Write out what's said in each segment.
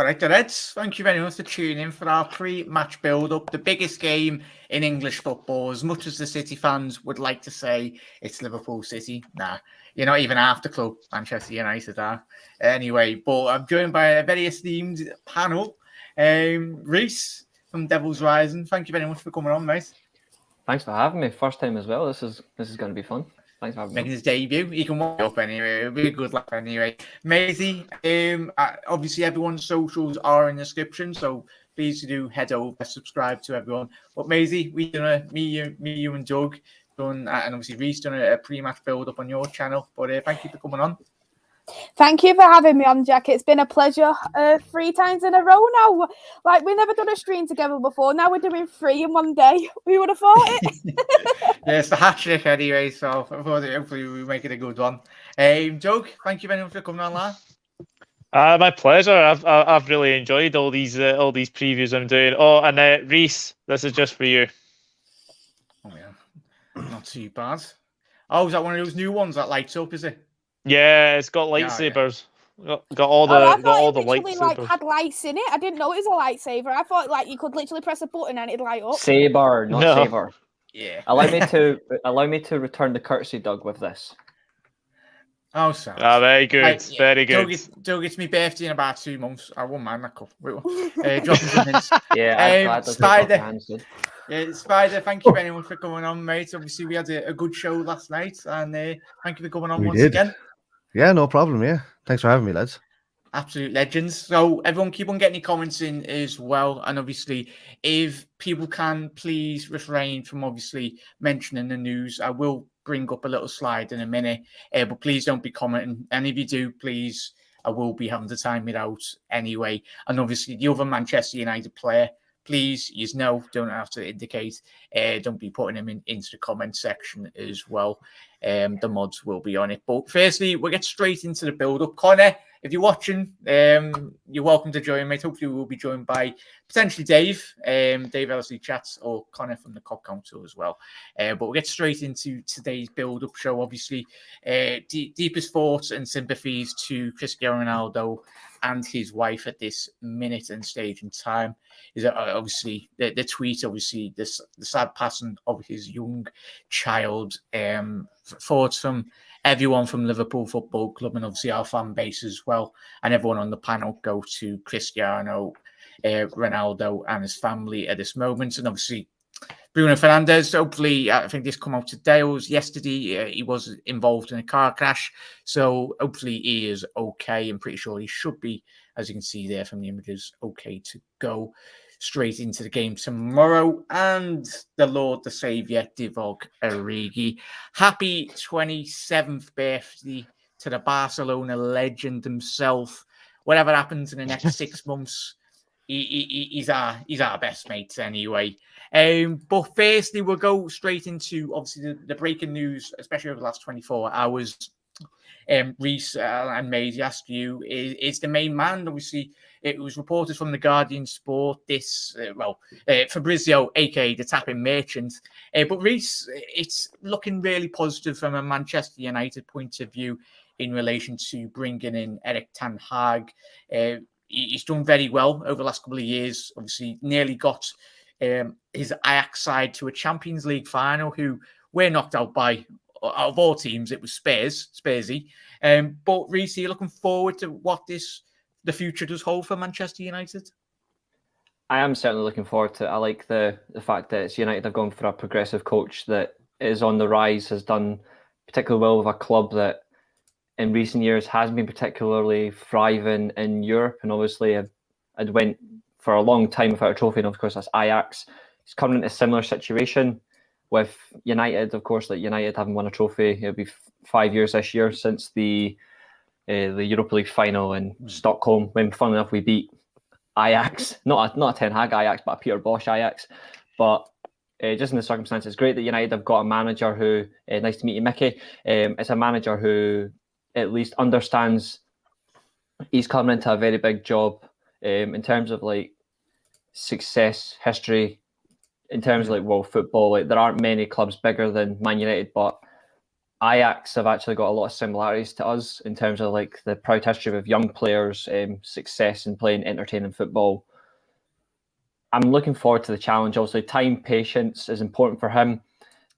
right, the Reds, thank you very much for tuning in for our pre-match build-up, the biggest game in English football. As much as the City fans would like to say it's Liverpool City, nah, you're not even half the club Manchester United are. Anyway, but I'm joined by a very esteemed panel. Reece from Devils Rising, thank you very much for coming on, mate. Thanks for having me. First time as well. This is going to be fun. Thanks for having Making me. his debut. He can walk up anyway. It'll be a good laugh anyway. Maisie, obviously everyone's socials are in the description, so please do head over, subscribe to everyone. But Maisie, we done me, you, and Jug done, and obviously Reece done a pre-match build-up on your channel. But thank you for coming on. Thank you for having me on, Jack. It's been a pleasure 3 times in a row now. Like, we've never done a stream together before. Now we're doing 3 in one day. We would have thought it. Yeah, it's the hat trick anyway, so hopefully we make it a good one. Jug, thank you very much for coming on live. My pleasure. I've really enjoyed all these previews I'm doing. Oh, and Reece, this is just for you. Oh yeah, not too bad. Oh, is that one of those new ones that lights up? Is it? Yeah, it's got lightsabers. Yeah. Got all the lightsabers. Like had lights in it. I didn't know it was a lightsaber. I thought like you could literally press a button and it'd light up. Saber, not saver. Yeah. Allow me to return the courtesy, Doug, with this. Oh, sorry. Very good. Very good. Doug, it's my birthday in about 2 months. I won't mind that cup. Dropping some hints. Yeah, Spider. Yeah, Spider, thank you very much for coming on, mate. Obviously, we had a good show last night, and thank you for coming on again. Yeah, no problem. Yeah, thanks for having me, lads. Absolute legends. So everyone keep on getting your comments in as well. And obviously, if people can please refrain from obviously mentioning the news, I will bring up a little slide in a minute. But please don't be commenting. And if you do, please, I will be having to time it out anyway. And obviously, the other Manchester United player, please, don't have to indicate. Don't be putting them into the comment section as well. The mods will be on it. But firstly, we'll get straight into the build-up. Connor, if you're watching, you're welcome to join, mate. Hopefully, we'll be joined by potentially Dave, Dave LSD Chats, or Connor from the COP Council as well. But we'll get straight into today's build-up show. Obviously, deepest thoughts and sympathies to Cristiano Ronaldo and his wife at this minute and stage in time. Is obviously the tweet, obviously the sad passing of his young child. Thoughts from everyone from Liverpool Football Club and obviously our fan base as well, and everyone on the panel go to Cristiano Ronaldo and his family at this moment, and obviously Bruno Fernandes. Hopefully, I think this come out today or was yesterday. He was involved in a car crash, so hopefully he is okay. I'm pretty sure he should be, as you can see there from the images, okay to go straight into the game tomorrow. And the Lord, the Saviour, Divock Origi. Happy 27th birthday to the Barcelona legend himself. Whatever happens in the next 6 months, he's our best mates anyway. But firstly, we'll go straight into obviously the breaking news, especially over the last 24 hours. Reece and Maisie, ask you, is the main man. Obviously, it was reported from the Guardian Sport, Fabrizio, aka the tapping merchant. But Reece, it's looking really positive from a Manchester United point of view in relation to bringing in Erik ten Hag. He's done very well over the last couple of years. Obviously, nearly got his Ajax side to a Champions League final, who were knocked out by, out of all teams, it was Spursy. But Reece, are you looking forward to what the future does hold for Manchester United? I am certainly looking forward to it. I like the fact that it's United have gone for a progressive coach that is on the rise, has done particularly well with a club that in recent years has been particularly thriving in Europe, and obviously had went for a long time without a trophy, and of course that's Ajax. He's coming into a similar situation with United, of course, like United haven't won a trophy. It'll be 5 years this year since the Europa League final in Stockholm, when, funnily enough, we beat Ajax, not a Ten Hag Ajax, but a Peter Bosz Ajax. But just in the circumstances, it's great that United have got a manager who, nice to meet you, Mickey. It's a manager who at least understands he's coming into a very big job in terms of like success history. In terms of like world football, like there aren't many clubs bigger than Man United, but Ajax have actually got a lot of similarities to us in terms of like the proud history of young players, success in playing entertaining football. I'm looking forward to the challenge. Also, time, patience is important for him.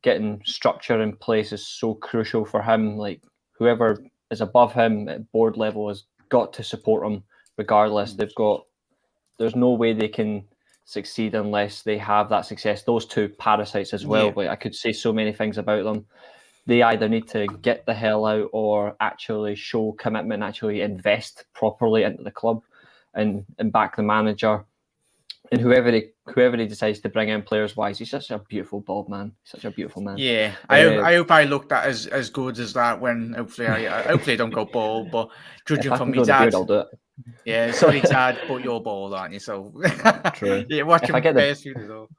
Getting structure in place is so crucial for him. Like whoever is above him at board level has got to support him regardless. There's no way they can succeed unless they have that success. Those two parasites as well. Like I could say so many things about them. They either need to get the hell out or actually show commitment, actually invest properly into the club and back the manager. And whoever he decides to bring in players wise, he's such a beautiful bald man. Such a beautiful man. Yeah, I hope I looked at as good as that when hopefully I don't go bald, but judging from me dad, I'll do it. Yeah, sorry dad, but you're bald, aren't you? So True. Yeah, watch him best you though.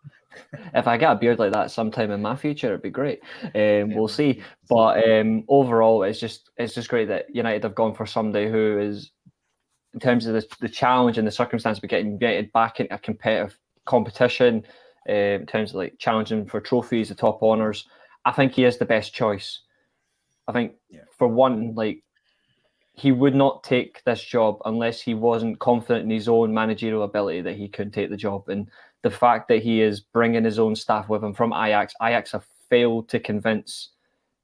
If I get a beard like that sometime in my future, it'd be great. We'll see. But overall, it's just great that United have gone for somebody who is, in terms of the challenge and the circumstance of getting United back into a competitive competition, in terms of like challenging for trophies, the top honours, I think he is the best choice. I think for one, like he would not take this job unless he wasn't confident in his own managerial ability that he could take the job. And the fact that he is bringing his own staff with him from Ajax have failed to convince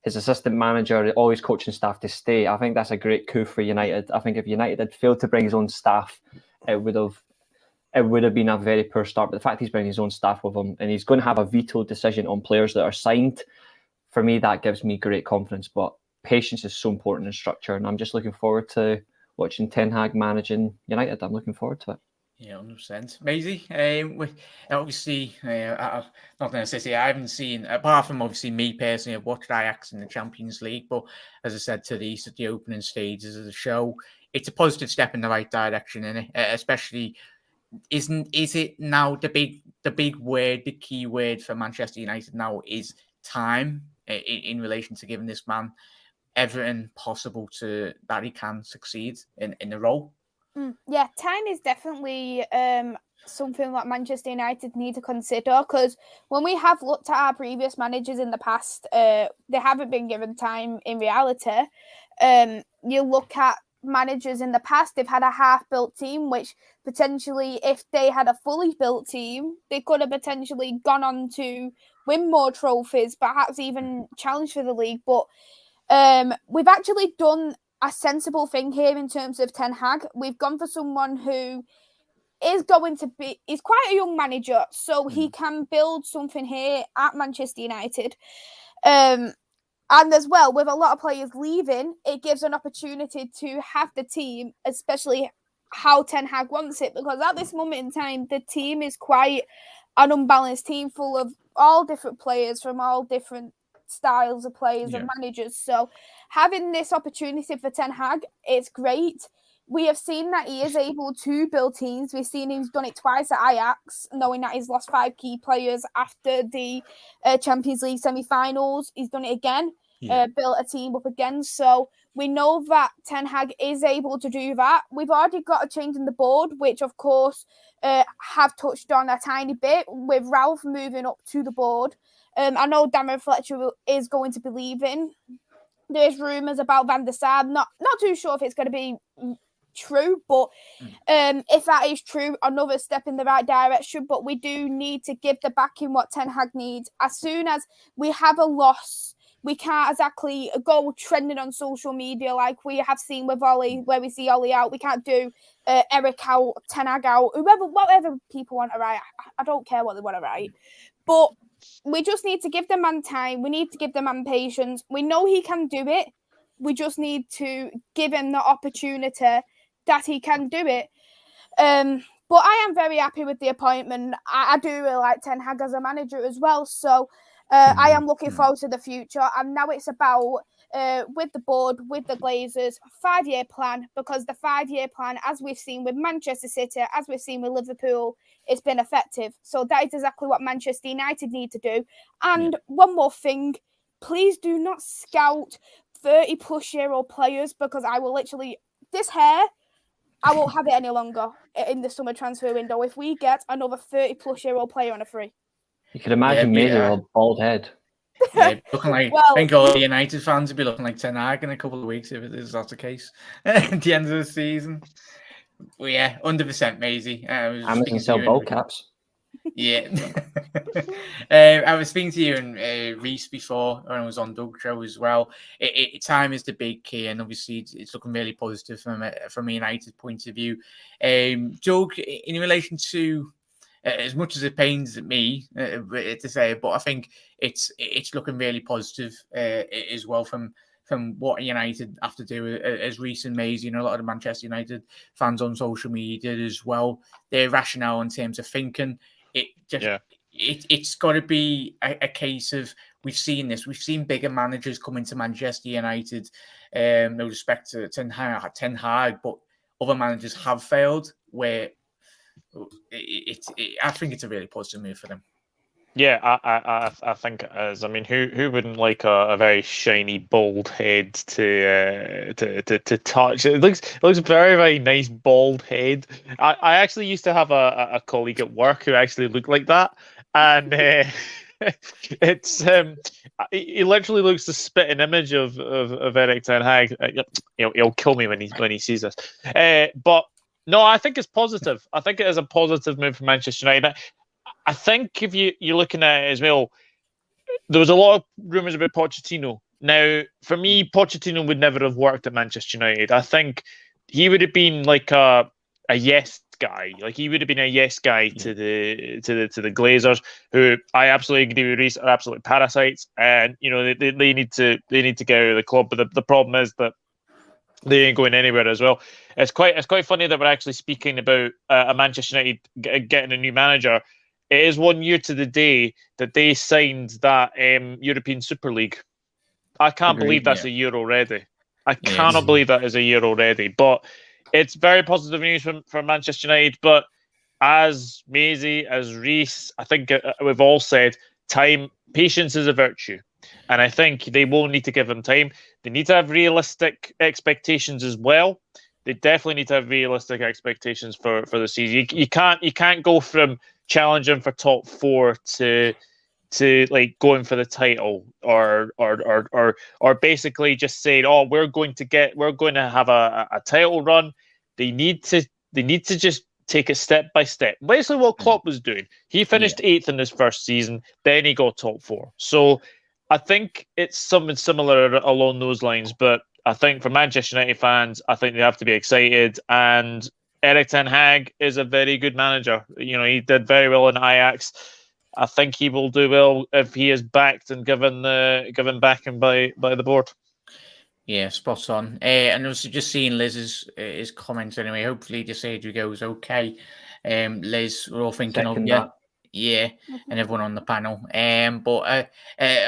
his assistant manager, all his coaching staff to stay. I think that's a great coup for United. I think if United had failed to bring his own staff, it would have been a very poor start. But the fact he's bringing his own staff with him and he's going to have a veto decision on players that are signed, for me, that gives me great confidence. But patience is so important in structure, and I'm just looking forward to watching Ten Hag managing United. I'm looking forward to it. Yeah, 100%. Maisie, obviously, I'm not going to say I haven't seen, apart from obviously me personally, I've watched Ajax in the Champions League, but as I said to Reece at the opening stages of the show, it's a positive step in the right direction, isn't it? Especially, is it now the big word, the key word for Manchester United now is time in relation to giving this man everything possible that he can succeed in the role? Yeah, time is definitely something that Manchester United need to consider, because when we have looked at our previous managers in the past, they haven't been given time in reality. You look at managers in the past, they've had a half-built team, which potentially, if they had a fully built team, they could have potentially gone on to win more trophies, perhaps even challenge for the league. But we've actually done a sensible thing here in terms of Ten Hag. We've gone for someone who is quite a young manager, so he can build something here at Manchester United. And as well, with a lot of players leaving, it gives an opportunity to have the team, especially how Ten Hag wants it, because at this moment in time, the team is quite an unbalanced team full of all different players from all different styles of players and managers. So having this opportunity for Ten Hag, it's great. We have seen that he is able to build teams. We've seen he's done it twice at Ajax, knowing that he's lost 5 key players after the Champions League semi-finals. He's done it again, built a team up again. So we know that Ten Hag is able to do that. We've already got a change in the board, which of course have touched on a tiny bit with Ralph moving up to the board. I know Darren Fletcher is going to be leaving. There's rumours about Van der Sar. Not too sure if it's going to be true, but if that is true, another step in the right direction. But we do need to give the backing what Ten Hag needs. As soon as we have a loss, we can't exactly go trending on social media like we have seen with Ollie, where we see Ollie out. We can't do Eric out, Ten Hag out, whatever people want to write. I don't care what they want to write. But we just need to give the man time. We need to give the man patience. We know he can do it. We just need to give him the opportunity that he can do it. But I am very happy with the appointment. I do really like Ten Hag as a manager as well. So I am looking forward to the future. And now it's about, with the board, with the Glazers, 5-year plan, because the 5-year plan, as we've seen with Manchester City, as we've seen with Liverpool, it's been effective. So that is exactly what Manchester United need to do. And one more thing, please do not scout 30-plus-year-old players, because I will literally, this hair, I won't have it any longer in the summer transfer window if we get another 30-plus-year-old player on a free. You could imagine Maisie with a bald head. Yeah, looking like I Well, think all the United fans will be looking like Ten Hag in a couple of weeks if that's the case at the end of the season. Well, yeah, 100%, Maisie. I was Amazon speaking to sell you ball and- caps. Yeah. I was speaking to you and Reece before, and I was on Doug's show as well. Time is the big key, and obviously it's looking really positive from a United point of view. Doug, in relation to as much as it pains me to say it, but I think it's looking really positive as well from what United have to do as Reece and Maisie, a lot of the Manchester United fans on social media as well. Their rationale in terms of thinking. It's got to be a case of we've seen this. We've seen bigger managers come into Manchester United. No respect to Ten Hag, but other managers have failed. Where I think it's a really positive move for them. Yeah, I think it is. I mean, who wouldn't like a very shiny, bald head to touch? It looks very, very nice, bald head. I actually used to have a colleague at work who actually looked like that, and it's he literally looks the spitting image of Erik ten Hag. He'll kill me when he sees this. But no, I think it's positive. I think it is a positive move for Manchester United. I think if you're looking at it as well, there was a lot of rumours about Pochettino. Now, for me, Pochettino would never have worked at Manchester United. I think he would have been like a yes guy. Like he would have been a yes guy to the Glazers, who I absolutely agree with Reece are absolute parasites, and they need to get out of the club. But the problem is that they ain't going anywhere as well. It's quite funny that we're actually speaking about a Manchester United getting a new manager. It is 1 year to the day that they signed that European Super League. I can't believe that's a year already. I cannot believe that is a year already. But it's very positive news for Manchester United. But as Maisie, as Reece, I think we've all said, patience is a virtue. And I think they will need to give them time. They need to have realistic expectations as well. They definitely need to have realistic expectations for the season. You can't go from challenging for top four to like going for the title or basically just saying, oh, we're going to have a title run. They need to just take it step by step. Basically what Klopp was doing. He finished 8th in his first season, then he got top 4. So I think it's something similar along those lines, but I think for Manchester United fans, I think they have to be excited. And Erik ten Hag is a very good manager. He did very well in Ajax. I think he will do well if he is backed and given backing by the board. Yeah, spot on. And also just seeing Liz's his comments anyway. Hopefully, this age goes okay. Liz, we're all thinking of you. Yeah, and everyone on the panel. But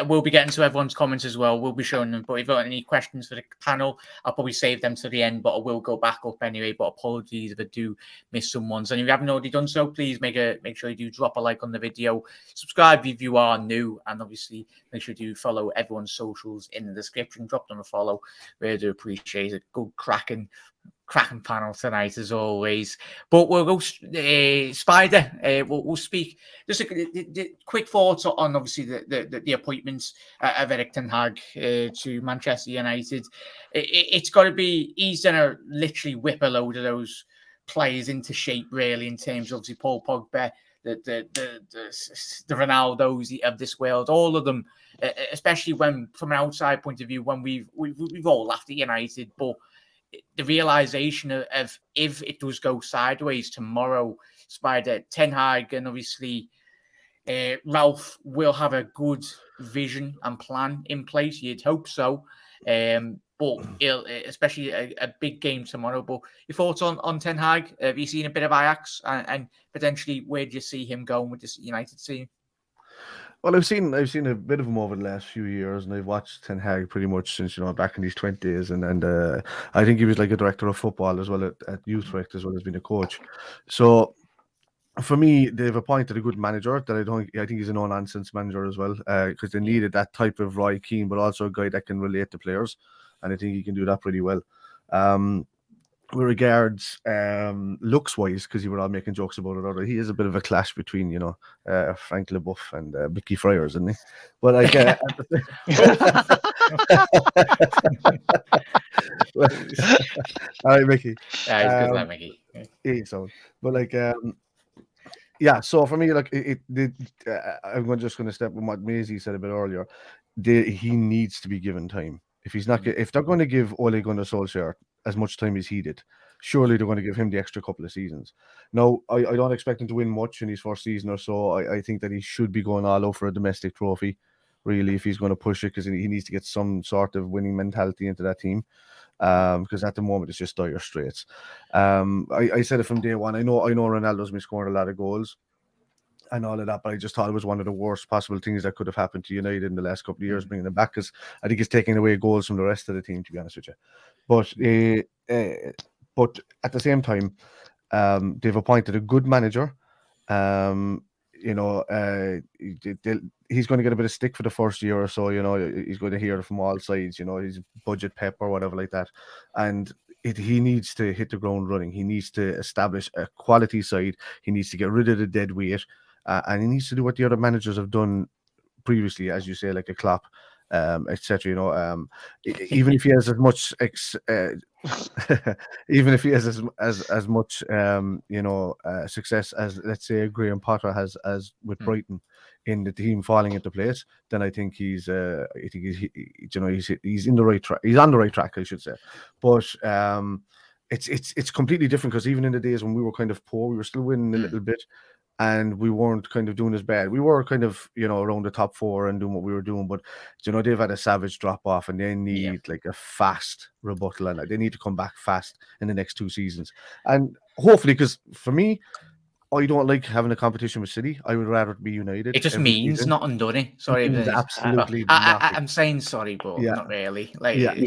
we'll be getting to everyone's comments as well. We'll be showing them. But if you've got any questions for the panel, I'll probably save them to the end, but I will go back up anyway. But apologies if I do miss someone's. And if you haven't already done so, please make sure you do drop a like on the video. Subscribe if you are new, and obviously make sure you follow everyone's socials in the description. Drop them a follow. Really do appreciate it. Good cracking panel tonight as always. But we'll go Spider. We'll speak just a quick thoughts on obviously the appointments of Erik ten Hag to Manchester United. It's got to be he's gonna literally whip a load of those players into shape really in terms of obviously Paul Pogba, the Ronaldos of this world, all of them. Especially when from an outside point of view, when we've all laughed at United, but the realization of if it does go sideways tomorrow, Spider, Ten Hag and obviously Ralph will have a good vision and plan in place. You'd hope so. But especially a big game tomorrow. But your thoughts on Ten Hag? Have you seen a bit of Ajax and potentially where do you see him going with this United team? Well, I've seen a bit of him over the last few years, and I've watched Ten Hag pretty much since back in his 20s, and I think he was like a director of football as well at youth rec as well as being a coach. So for me, they've appointed a good manager that I think he's a no-nonsense manager as well, because they needed that type of Roy Keane, but also a guy that can relate to players, and I think he can do that pretty well. with regards looks wise, because you were all making jokes about it earlier, he is a bit of a clash between Frank LeBouf and Mickey Fryer, isn't he? But like all right, Mickey. Yeah, he's good like Mickey. So, but like yeah, so for me, like I'm just going to step on what Maisie said a bit earlier. He needs to be given time. If he's not, if they're going to give Ole Gunnar Solskjaer as much time as he did, surely they're going to give him the extra couple of seasons. Now, I don't expect him to win much in his first season or so. I think that he should be going all out for a domestic trophy, really, if he's going to push it, because he needs to get some sort of winning mentality into that team. Because at the moment it's just dire straits. I said it from day one. I know Ronaldo's been scoring a lot of goals and all of that, but I just thought it was one of the worst possible things that could have happened to United in the last couple of years, bringing them back, because I think it's taking away goals from the rest of the team, to be honest with you. But at the same time, they've appointed a good manager. He's going to get a bit of stick for the first year or so. He's going to hear it from all sides. He's budget pep or whatever like that, and he needs to hit the ground running. He needs to establish a quality side. He needs to get rid of the dead weight, and he needs to do what the other managers have done previously, as you say, like a Klopp, etc. Even if he has as much even if he has as much success as, let's say, Graham Potter has as with Brighton in the team falling into place, then I think he's in the right track. He's on the right track, I should say. But it's completely different, because even in the days when we were kind of poor, we were still winning a little bit, and we weren't kind of doing as bad. We were kind of, around the top four and doing what we were doing, but they've had a savage drop off, and they need like a fast rebuttal, and they need to come back fast in the next 2 seasons. And hopefully, because for me, I don't like having a competition with City. I would rather be United. It just means season. nothing, doesn't it? Sorry, absolutely nothing. I'm saying sorry, but not really. Like, you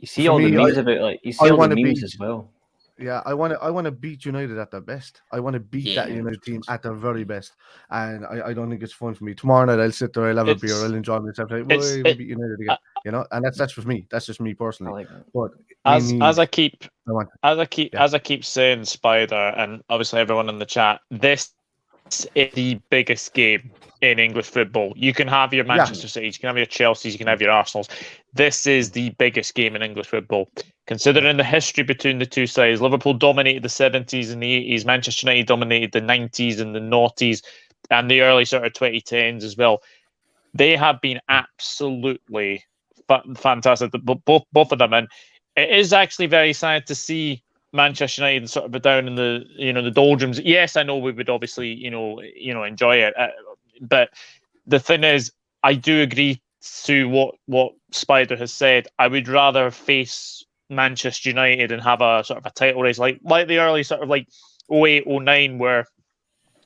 see all the memes about, like, you see all the memes as well. Yeah, I want to beat United at their best. I want to beat that United team at their very best, and I don't think it's fun for me. Tomorrow night I'll sit there, I'll have a beer, I'll enjoy myself. We beat United again, and that's for me. That's just me personally. But as I keep saying, Spider, and obviously everyone in the chat, this is the biggest game in English football. You can have your Manchester City, you can have your Chelsea, you can have your Arsenals. This is the biggest game in English football. Considering the history between the two sides, Liverpool dominated the 70s and the 80s, Manchester United dominated the 90s and the noughties, and the early sort of 2010s as well. They have been absolutely fantastic, both of them. And it is actually very sad to see Manchester United sort of down in the the doldrums. Yes, I know we would obviously enjoy it, but the thing is, I do agree to what Spider has said. I would rather face Manchester United and have a sort of a title race like the early sort of like 08, 09, where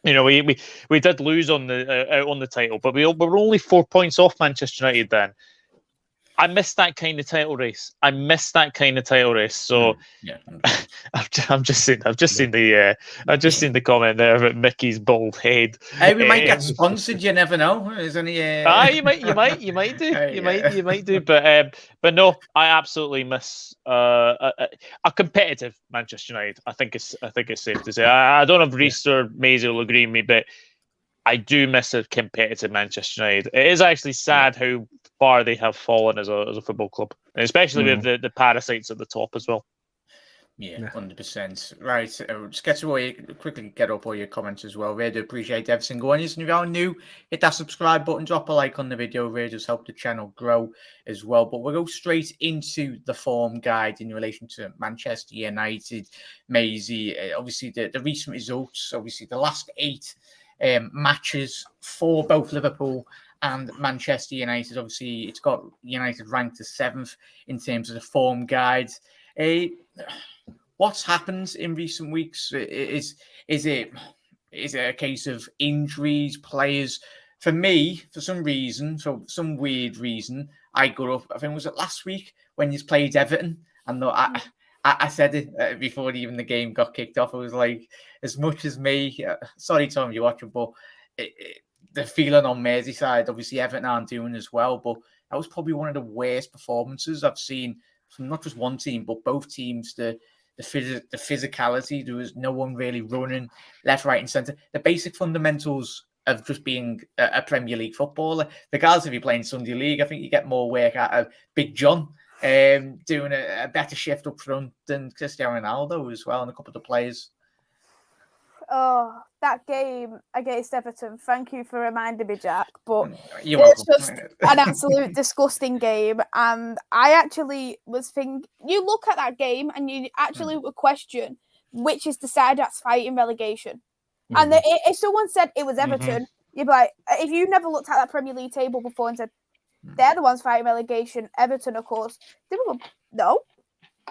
we did lose on the title, but we were only 4 points off Manchester United then. I missed that kind of title race. So I'm just seeing the comment there about Mickey's bald head. Hey, we might get sponsored. You never know. Is any? You might do. But no, I absolutely miss a competitive Manchester United. I think it's safe to say. I don't know if Reece or Maisie will agree with me, but I do miss a competitive Manchester United. It is actually sad how far they have fallen as a football club, and especially with the parasites at the top as well. Yeah, 100%. Right, just quickly get up all your comments as well. Really appreciate every single one. If you are new, hit that subscribe button, drop a like on the video. Really just help the channel grow as well. But we'll go straight into the form guide in relation to Manchester United. Maisie, obviously the recent results, obviously the last 8 matches for both Liverpool and Manchester United. Obviously, it's got United ranked as 7th in terms of the form guide. What's happened in recent weeks? Is it a case of injuries, players? For me, for some weird reason, I got up. I think was it last week when you played Everton, and I said it before even the game got kicked off. I was like, as much as me, sorry Tom, you're watching, but the feeling on Merseyside, obviously Everton aren't doing as well, but that was probably one of the worst performances I've seen from not just one team, but both teams. The the physicality. There was no one really running left, right, and centre. The basic fundamentals of just being a Premier League footballer. Regardless if you're playing Sunday League, I think you get more work out of Big John doing a better shift up front than Cristiano Ronaldo as well, and a couple of the players. Oh, that game against Everton. Thank you for reminding me, Jack. But You're welcome. it's just an absolute disgusting game. And I actually was thinking, you look at that game and you actually would question which is the side that's fighting relegation. And if someone said it was Everton, you'd be like, if you never looked at that Premier League table before and said, they're the ones fighting relegation, Everton, of course, they would go, no.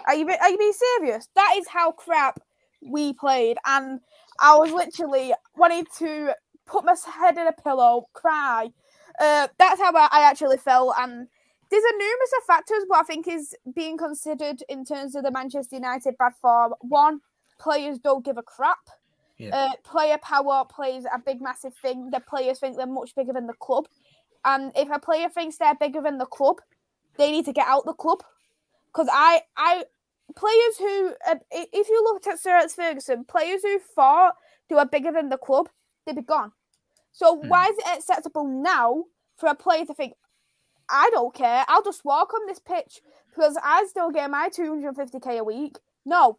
Are you being serious? That is how crap we played. And I was literally wanting to put my head in a pillow, cry. That's how I actually felt. And there's a numerous of factors what I think is being considered in terms of the Manchester United bad form. One, players don't give a crap. Yeah. Player power plays a big, massive thing. The players think they're much bigger than the club. And if a player thinks they're bigger than the club, they need to get out the club. Because players who, if you looked at Sir Alex Ferguson, players who thought they were bigger than the club, they'd be gone. So why is it acceptable now for a player to think, I don't care, I'll just walk on this pitch because I still get my 250k a week? No,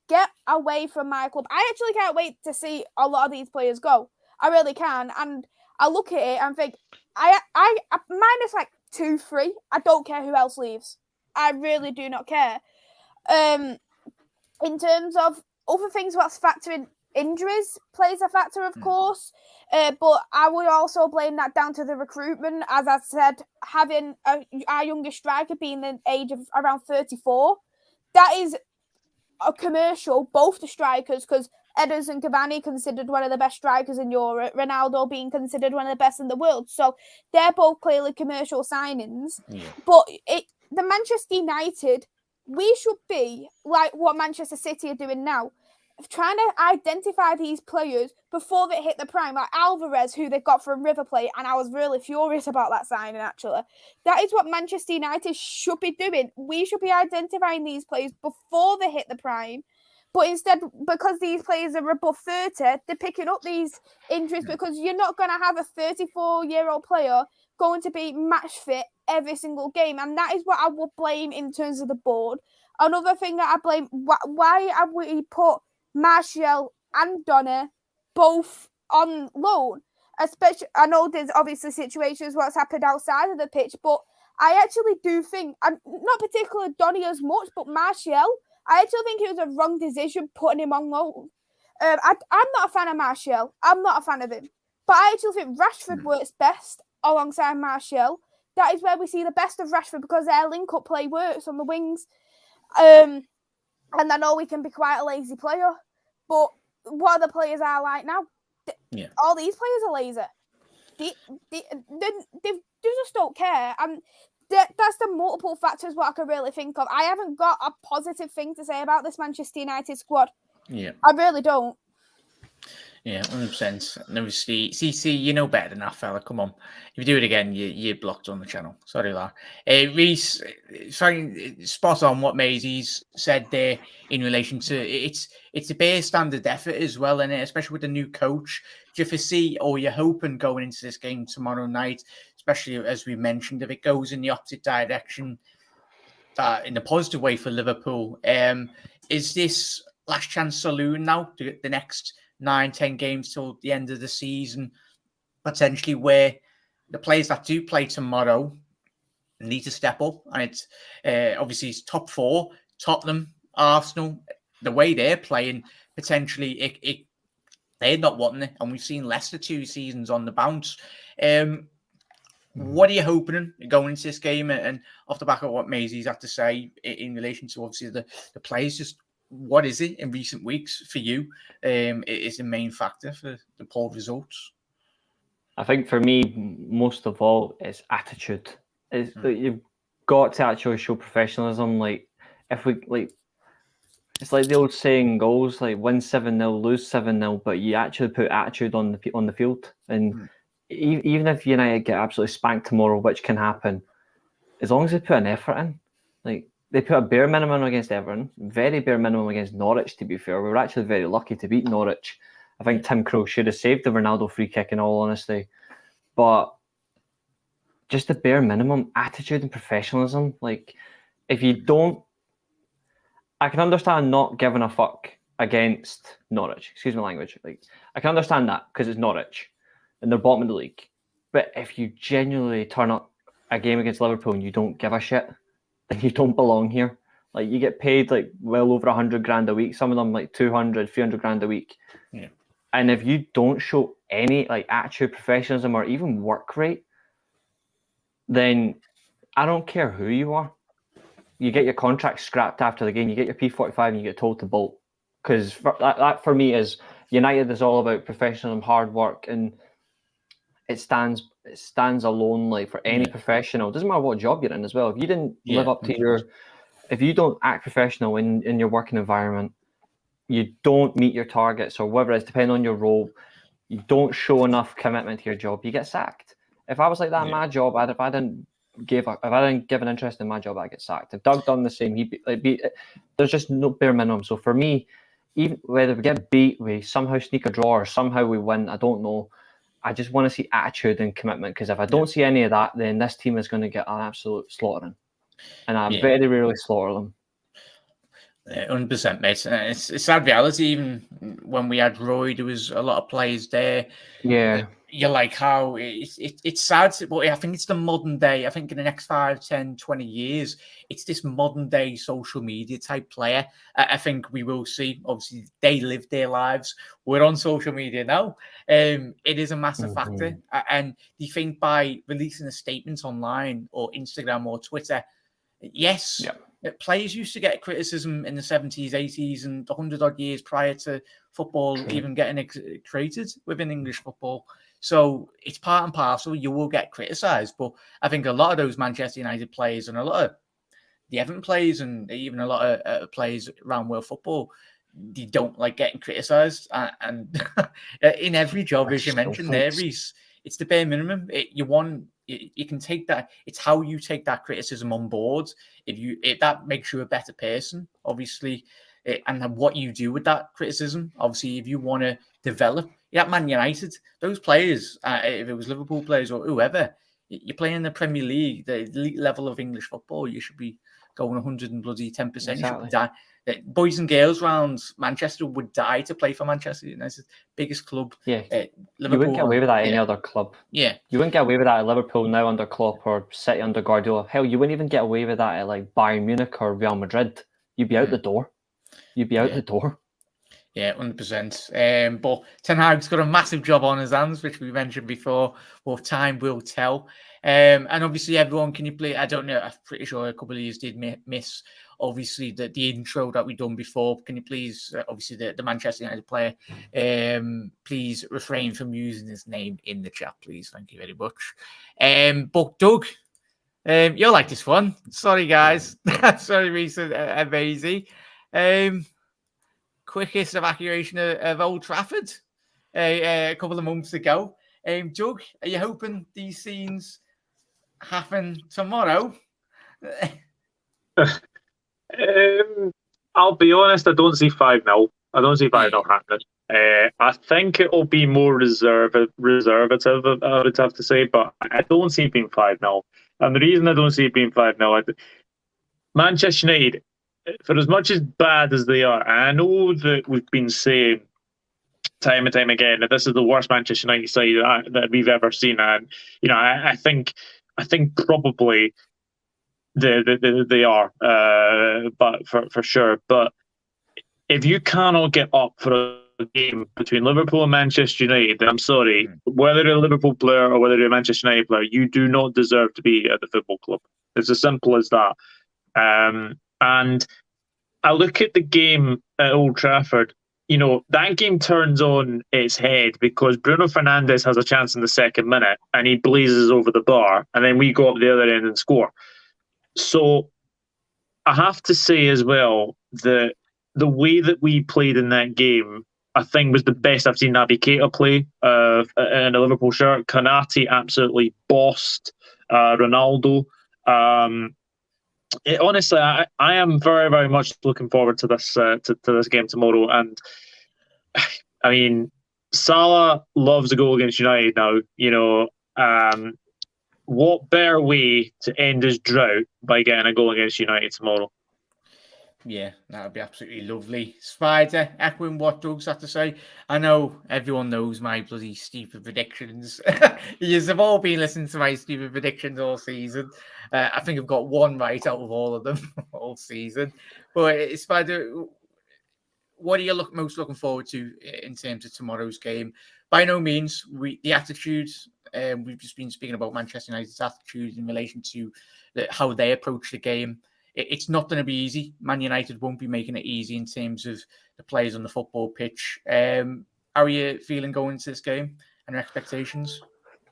get away from my club. I actually can't wait to see a lot of these players go. I really can. And I look at it and think, I minus like 2-3. I don't care who else leaves. I really do not care. In terms of other things, what's factoring, injuries plays a factor, of course, but I would also blame that down to the recruitment. As I said, having our youngest striker being the age of around 34, that is a commercial, both the strikers, because Ederson and Cavani considered one of the best strikers in Europe, Ronaldo being considered one of the best in the world. So they're both clearly commercial signings. Yeah. But the Manchester United, we should be like what Manchester City are doing now, trying to identify these players before they hit the prime, like Alvarez, who they got from River Plate, and I was really furious about that signing, actually. That is what Manchester United should be doing. We should be identifying these players before they hit the prime, but instead, because these players are above 30, they're picking up these injuries because you're not going to have a 34-year-old player going to be match fit every single game, and that is what I would blame in terms of the board. Another thing that I blame, why have we put Martial and Donny both on loan? Especially, I know there's obviously situations what's happened outside of the pitch, but I actually do think, and not particularly Donny as much, but Martial, I actually think it was a wrong decision putting him on loan. I'm not a fan of Martial. I'm not a fan of him. But I actually think Rashford works best alongside Martial. That is where we see the best of Rashford because their link-up play works on the wings. And I know we can be quite a lazy player, but what the players are like now, all these players are lazy. They just don't care. And that's the multiple factors what I could really think of. I haven't got a positive thing to say about this Manchester United squad. Yeah, I really don't. Yeah, 100%. And obviously, CC, you know better than that, fella. Come on. If you do it again, you're blocked on the channel. Sorry, lad. Reece, spot on what Maisie's said there in relation to it's a bare standard effort as well, and especially with the new coach. Do you foresee, or you're hoping going into this game tomorrow night, especially as we mentioned, if it goes in the opposite direction, in a positive way for Liverpool, is this last chance saloon now to get the next 9-10 games till the end of the season, potentially where the players that do play tomorrow need to step up? And it's obviously it's top four, Tottenham, Arsenal, the way they're playing, potentially they're not wanting it. And we've seen Leicester 2 seasons on the bounce. What are you hoping going into this game? And off the back of what Maisie's had to say in relation to obviously the players, just what is it in recent weeks for you is the main factor for the poor results? I think for me, most of all, it's attitude. You've got to actually show professionalism. Like if we it's like the old saying goes, like win 7-0, lose 7-0, but you actually put attitude on the field. And even if United get absolutely spanked tomorrow, which can happen, as long as they put an effort in, like they put a bare minimum against Everton, very bare minimum against Norwich, to be fair. We were actually very lucky to beat Norwich. I think Tim Krul should have saved the Ronaldo free kick, in all honesty. But just the bare minimum attitude and professionalism. Like, if you don't... I can understand not giving a fuck against Norwich. Excuse my language. Like, I can understand that because it's Norwich and they're bottom of the league. But if you genuinely turn up a game against Liverpool and you don't give a shit, then you don't belong here. Like, you get paid like well over 100 grand a week. Some of them like 200, 300 grand a week. Yeah. And if you don't show any like attitude, professionalism, or even work rate, then I don't care who you are. You get your contract scrapped after the game. You get your P45 and you get told to bolt. Because that for me is United is all about professionalism, hard work, and it stands alone. Like, for any professional, it doesn't matter what job you're in as well. If you didn't live up to if you don't act professional in your working environment, you don't meet your targets or whatever it is, depending on your role, you don't show enough commitment to your job, you get sacked. If I was like that in my job, if I didn't give an interest in my job, I'd get sacked. If Doug done the same, there's just no bare minimum. So for me, even whether we get beat, we somehow sneak a draw, or somehow we win, I don't know. I just want to see attitude and commitment, because if I don't see any of that, then this team is going to get an absolute slaughtering. And I very rarely slaughter them. 100%, mate. It's sad reality. Even when we had Roy, there was a lot of players there. Yeah. You're like, how it's sad, but I think it's the modern day. I think in the next 5, 10, 20 years, it's this modern day social media type player. I think we will see. Obviously, they live their lives. We're on social media now. It is a massive factor. And do you think by releasing a statement online or Instagram or Twitter, yes, players used to get criticism in the 70s, 80s, and 100 odd years prior to football even getting created within English football. So it's part and parcel. You will get criticised. But I think a lot of those Manchester United players and a lot of the Everton players and even a lot of players around world football, they don't like getting criticised. And in every job, as you mentioned there, Reece, it's the bare minimum. You can take that. It's how you take that criticism on board. If that makes you a better person, obviously, and what you do with that criticism. Obviously, if you want to develop, at Man United, those players, if it was Liverpool players or whoever, you're playing in the Premier League, the elite level of English football. You should be going 110%. Exactly. You should be die. Boys and girls around Manchester would die to play for Manchester United, biggest club. Yeah, Liverpool, you wouldn't get away with that at any other club. Yeah, you wouldn't get away with that at Liverpool now under Klopp or City under Guardiola. Hell, you wouldn't even get away with that at like Bayern Munich or Real Madrid. You'd be out the door. You'd be out the door. Yeah, 100%. But Ten Hag's got a massive job on his hands, which we mentioned before. Well, time will tell. And obviously, everyone, can you play? I don't know. I'm pretty sure a couple of you did miss, obviously, the intro that we've done before. Can you please, obviously, the Manchester United player, please refrain from using his name in the chat, please. Thank you very much. But Doug, you'll like this one. Sorry, guys. Sorry, Reece and Maisie. Quickest evacuation of Old Trafford a couple of months ago. Doug, are you hoping these scenes happen tomorrow? I'll be honest, I don't see 5-0. I don't see 5-0 happening. I think it'll be more reservative, I would have to say, but I don't see it being 5-0. And the reason I don't see it being 5-0, Manchester United, for as much as bad as they are, I know that we've been saying time and time again that this is the worst Manchester United side that we've ever seen, and I think probably they are, but for sure. But if you cannot get up for a game between Liverpool and Manchester United, then I'm sorry, whether you're a Liverpool player or whether you're a Manchester United player, you do not deserve to be at the football club. It's as simple as that. And I look at the game at Old Trafford, that game turns on its head because Bruno Fernandes has a chance in the second minute and he blazes over the bar, and then we go up the other end and score. So I have to say as well that the way that we played in that game, I think, was the best I've seen Naby Keita play in a Liverpool shirt. Konate absolutely bossed Ronaldo. Honestly, I am very, very much looking forward to this to this game tomorrow. And I mean, Salah loves a goal against United now. What better way to end his drought by getting a goal against United tomorrow? Yeah, that would be absolutely lovely. Spider, echoing what Doug's had to say. I know everyone knows my bloody stupid predictions. You've all been listening to my stupid predictions all season. I think I've got one right out of all of them all season. But Spider, what are you most looking forward to in terms of tomorrow's game? By no means, the attitude. We've just been speaking about Manchester United's attitude in relation to how they approach the game. It's not going to be easy. Man United won't be making it easy in terms of the players on the football pitch. How are you feeling going into this game and your expectations?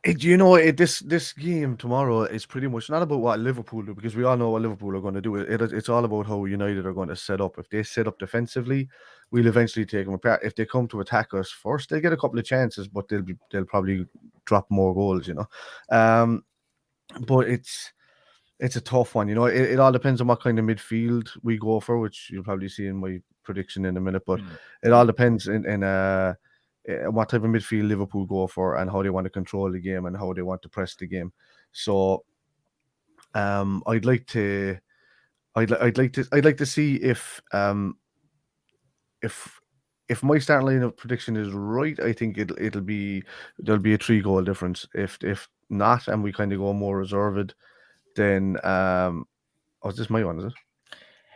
This game tomorrow is pretty much not about what Liverpool do, because we all know what Liverpool are going to do. It's all about how United are going to set up. If they set up defensively, we'll eventually take them apart. If they come to attack us first, they'll get a couple of chances, but they'll probably drop more goals. But it's a tough one. It all depends on what kind of midfield we go for, which you'll probably see in my prediction in a minute. But it all depends in what type of midfield Liverpool go for and how they want to control the game and how they want to press the game. So, I'd like to see if my starting lineup prediction is right. I think there'll be a 3-goal difference. If not, and we kind of go more reserved, then is this my one? Is it?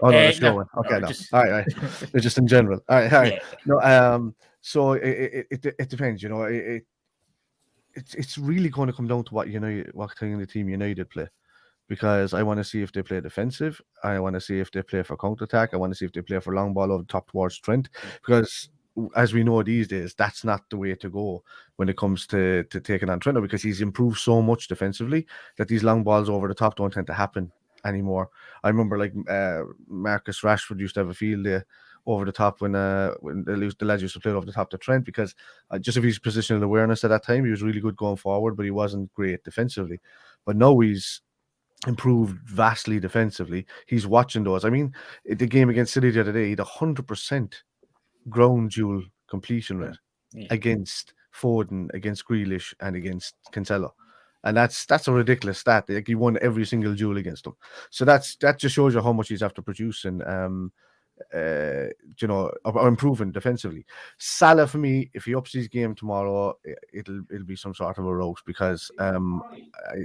Oh no, that's your one. Okay, no. All right. It's just in general. All right. Yeah. No. So it depends. It's really going to come down to what kind of team United play, because I want to see if they play defensive. I want to see if they play for counter attack. I want to see if they play for long ball over the top towards Trent, because as we know these days, that's not the way to go when it comes to taking on Trent, because he's improved so much defensively that these long balls over the top don't tend to happen anymore. I remember Marcus Rashford used to have a field day over the top when the lads used to play over the top to Trent, because just of his positional awareness at that time, he was really good going forward, but he wasn't great defensively. But now he's improved vastly defensively. He's watching those. I mean, the game against City the other day, he had 100% ground duel completion rate against Foden, against Grealish, and against Cancelo. And that's a ridiculous stat. Like, he won every single duel against them. So that just shows you how much he's after producing, or improving defensively. Salah, for me, if he ups his game tomorrow, it'll be some sort of a roast, because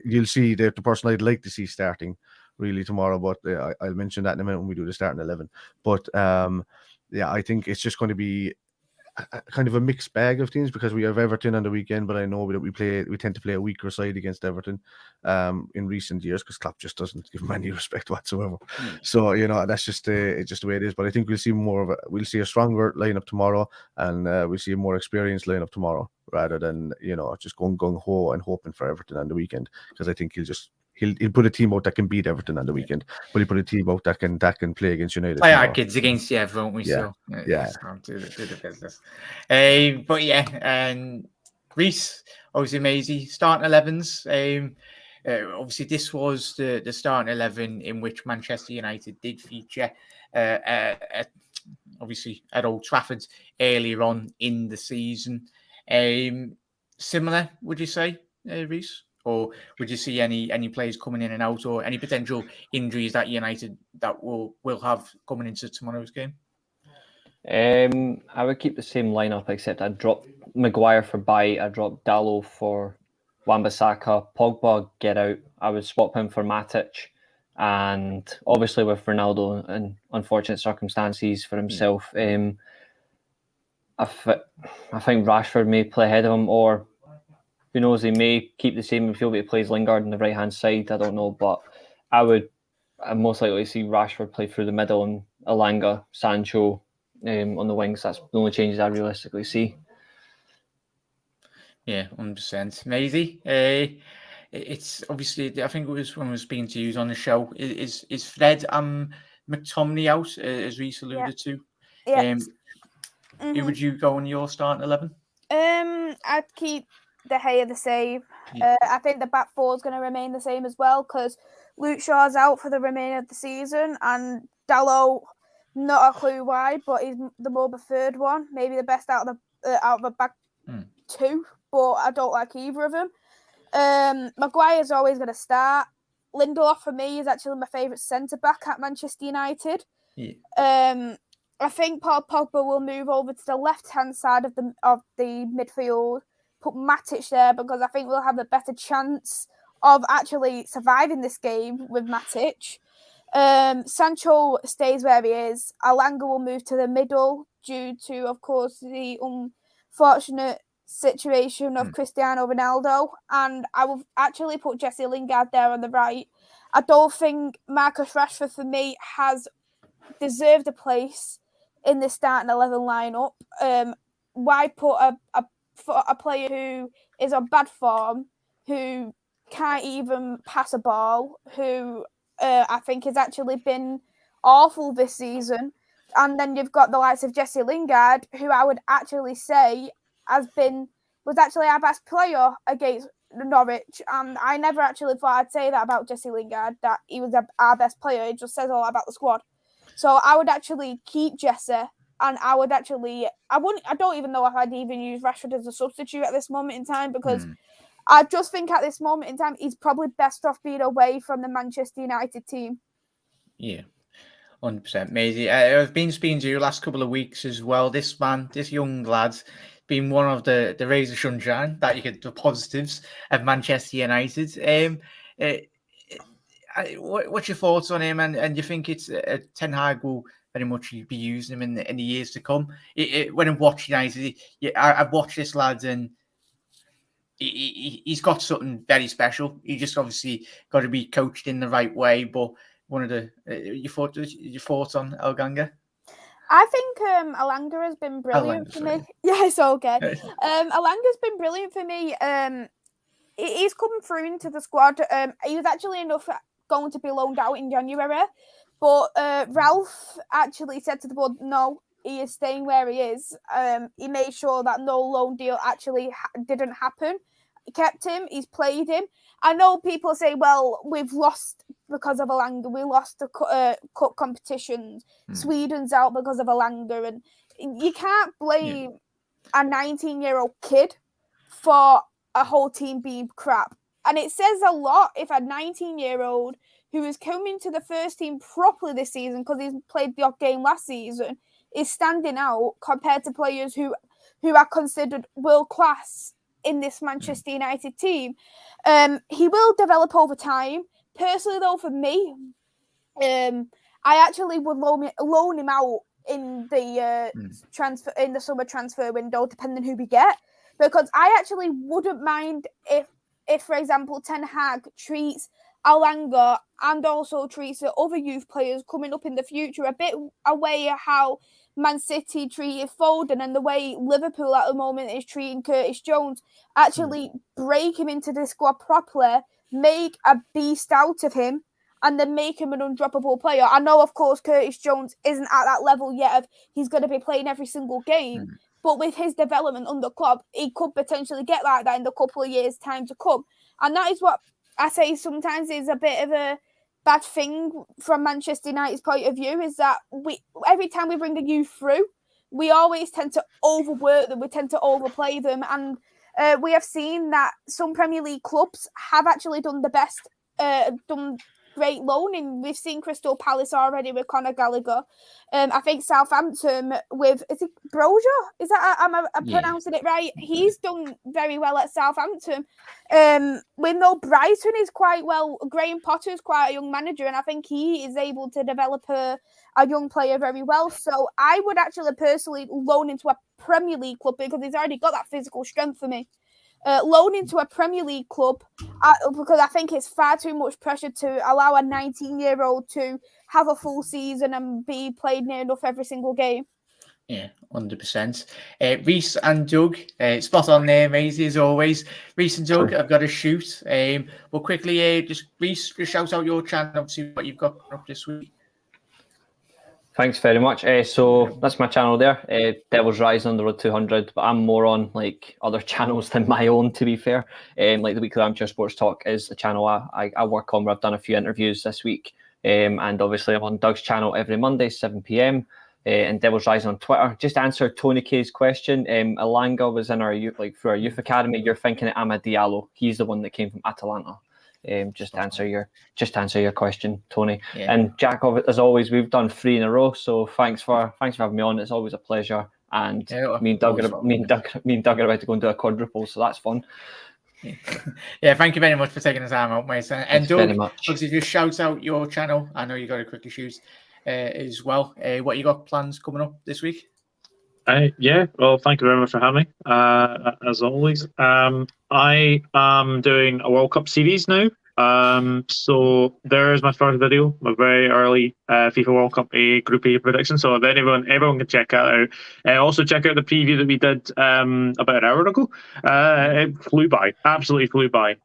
you'll see the person I'd like to see starting really tomorrow, but I'll mention that in a minute when we do the starting 11. But I think it's just going to be kind of a mixed bag of teams, because we have Everton on the weekend, but I know that we tend to play a weaker side against Everton in recent years, because Klopp just doesn't give them any respect whatsoever. So that's just it's just the way it is. But I think we'll see a stronger lineup tomorrow, and we'll see a more experienced lineup tomorrow, rather than just going gung ho and hoping for Everton on the weekend, because I think he'll put a team out that can beat Everton on the weekend, but he'll put a team out that can play against United. Play our kids against won't we? Yeah. So do the business. But yeah, and Reece, obviously amazing starting 11s. Obviously, this was the starting 11 in which Manchester United did feature, obviously at Old Trafford earlier on in the season. Similar, would you say, Reece? Or would you see any players coming in and out, or any potential injuries that United that will have coming into tomorrow's game? I would keep the same lineup, except I'd drop Maguire for Baye, I'd drop Dalot for Wan-Bissaka, Pogba get out. I would swap him for Matic, and obviously with Ronaldo in unfortunate circumstances for himself, I think Rashford may play ahead of him, or who knows, he may keep the same midfield, but he plays Lingard on the right-hand side. I don't know, but I'm most likely to see Rashford play through the middle and Elanga, Sancho on the wings. That's the only changes I realistically see. Yeah, 100%. Maisie, it's obviously, I think it was when we were speaking to you on the show, is Fred and McTominay out, as Reece alluded to? Yeah. Who would you go on your starting 11? I'd keep De Gea the same. Yeah. I think the back four is going to remain the same as well because Luke Shaw's out for the remainder of the season, and Dalot, not a clue why, but he's the more preferred one, maybe the best out of the back two, but I don't like either of them. Maguire's always going to start. Lindelof for me is actually my favourite centre back at Manchester United. Yeah. I think Paul Pogba will move over to the left-hand side of the midfield, put Matic there because I think we'll have a better chance of actually surviving this game with Matic. Sancho stays where he is. Alanga will move to the middle due to, of course, the unfortunate situation of Cristiano Ronaldo, and I will actually put Jesse Lingard there on the right. I don't think Marcus Rashford for me has deserved a place in the starting 11 lineup. Why put a player who is on bad form, who can't even pass a ball, who I think has actually been awful this season, and then you've got the likes of Jesse Lingard, who I would actually say was actually our best player against Norwich, and I never actually thought I'd say that about Jesse Lingard, that he was our best player. It just says all about the squad. So I would actually keep Jesse, and I don't even know if I'd even use Rashford as a substitute at this moment in time, because I just think at this moment in time he's probably best off being away from the Manchester United team. Yeah. 100%, Maisie. I've been speaking to you last couple of weeks as well. This young lad's been one of the rays of sunshine that you get the positives of Manchester United. What's your thoughts on him? And you think it's Ten Hag will very much be using him in the years to come? When I'm watching United, I've watched this lad, and he's got something very special. He just obviously got to be coached in the right way. But one of the your thoughts on Elganga? I think Alanga has been brilliant for me. Yeah, it's okay. Alanga's been brilliant for me. He's come through into the squad. He was actually going to be loaned out in January, but Ralph actually said to the board, no, he is staying where he is. He made sure that no loan deal actually didn't happen. He kept him. He's played him. I know people say, well, we've lost because of Alanga. We lost the cup competitions. Sweden's out because of Alanga. And you can't blame a 19-year-old kid for a whole team being crap. And it says a lot if a 19-year-old who is coming to the first team properly this season, because he's played the odd game last season, is standing out compared to players who are considered world-class in this Manchester United team. He will develop over time. Personally, though, for me, I actually would loan him out in the summer transfer window, depending who we get, because I actually wouldn't mind if, for example, Ten Hag treats Alanga and also treats the other youth players coming up in the future a bit away how Man City treated Foden and the way Liverpool at the moment is treating Curtis Jones. Actually break him into the squad properly, make a beast out of him, and then make him an undroppable player. I know, of course, Curtis Jones isn't at that level yet of he's going to be playing every single game, but with his development under Klopp, he could potentially get like that in the couple of years' time to come. And that is what I say sometimes is a bit of a bad thing from Manchester United's point of view, is that every time we bring a youth through, we always tend to overwork them, we tend to overplay them, and we have seen that some Premier League clubs have actually done great loaning. We've seen Crystal Palace already with Conor Gallagher. I think Southampton with, is it Broja? Is that I'm pronouncing it right? He's done very well at Southampton. We know Brighton is quite well. Graham Potter is quite a young manager, and I think he is able to develop a young player very well. So I would actually personally loan into a Premier League club because he's already got that physical strength for me. Loan into a Premier League club because I think it's far too much pressure to allow a 19-year-old to have a full season and be played near enough every single game. Yeah, 100%. Reece and Doug, spot on there, Maisie, as always. Reece and Doug, I've got to shoot. But quickly, just Reece, just shout out your channel to see what you've got up this week. Thanks very much. So that's my channel there, Devil's Rising on the road 200. But I'm more on like other channels than my own, to be fair. Like the Weekly Armchair Sports Talk is the channel I work on, where I've done a few interviews this week. And obviously I'm on Doug's channel every Monday, 7 p.m. And Devil's Rising on Twitter. Just to answer Tony K's question, Elanga was in our through our youth academy. You're thinking of Ama Diallo. He's the one that came from Atalanta. Just to answer your question, Tony. Yeah. And Jack, as always, we've done 3 in a row. So thanks for having me on. It's always a pleasure. And me and Doug are about to go and do a quadruple, so that's fun. Yeah, thank you very much for taking the time out, mate. And Doug, obviously, just shout out your channel. I know you got to quickly shoot as well. What you got plans coming up this week? Yeah, well, thank you very much for having me. As always, I am doing a World Cup series now. So there's my first video, my very early FIFA World Cup Group A prediction. So if everyone can check that out. Also check out the preview that we did about an hour ago. It flew by, absolutely flew by.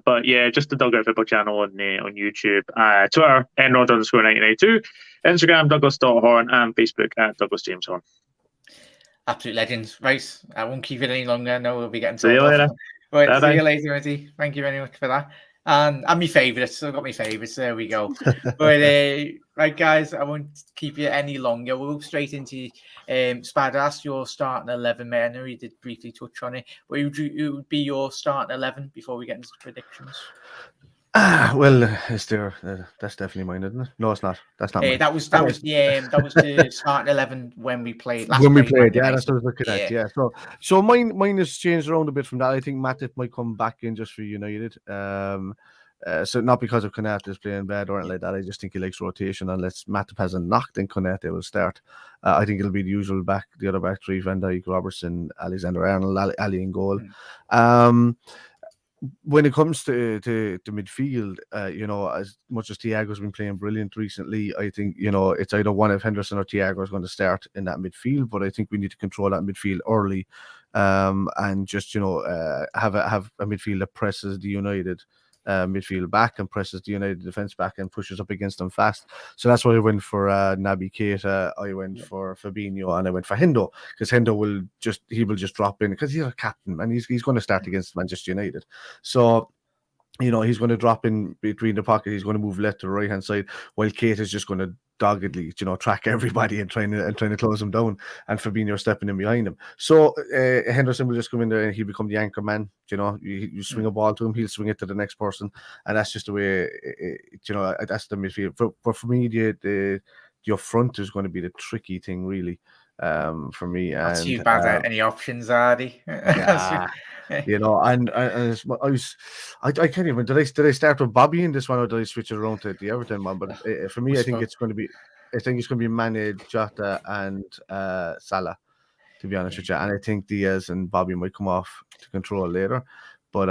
But yeah, just the Dugout Football channel on YouTube, Twitter @Roger_1982, Instagram Douglas.Horn, and Facebook @DouglasJamesHorn. Absolute legends. Right, I won't keep it any longer. I know we'll be getting See you later. Right, Bye-bye. see you later, Eddie. Thank you very much for that. And my favourites. I've got my favourites. There we go. But right, guys, I won't keep you any longer. We'll go straight into Spider. Ask your starting 11, mate. I know you did briefly touch on it, but who would be your starting 11 before we get into predictions? Well, is there? That's definitely mine, isn't it? No, it's not. That's not mine. That was the starting 11 when we played last. Yeah, that's what I was looking at. Yeah, so mine has changed around a bit from that. I think Matip might come back in just for United. So not because of Konate is playing bad or anything like that. I just think he likes rotation. Unless Matip has a knock, then Konate will start. I think it'll be the usual the other back three: Van Dijk, Robertson, Alexander-Arnold, Ali in goal. When it comes to midfield, as much as Thiago's been playing brilliant recently, I think, it's either one of Henderson or Thiago is going to start in that midfield, but I think we need to control that midfield early, and just, have a midfield that presses the United midfield back and presses the United defence back and pushes up against them fast. So that's why I went for Naby Keita, I went for Fabinho, and I went for Hendo, because Hendo will just drop in because he's a captain and he's going to start against Manchester United. So he's going to drop in between the pocket. He's going to move left to the right hand side, while Keita is just going to doggedly, track everybody and trying to close him down, and Fabinho stepping in behind him. So Henderson will just come in there and he'll become the anchor man. You swing a ball to him, he'll swing it to the next person, and that's just the way. That's the midfield. For me, your front is going to be the tricky thing, really. For me, not too bad at any options, are they? Yeah. And I can't even. Did I start with Bobby in this one, or did I switch it around to the Everton one? But for me, I think it's going to be Mane, Jota, and Salah. To be honest with you, and I think Diaz and Bobby might come off to control later. But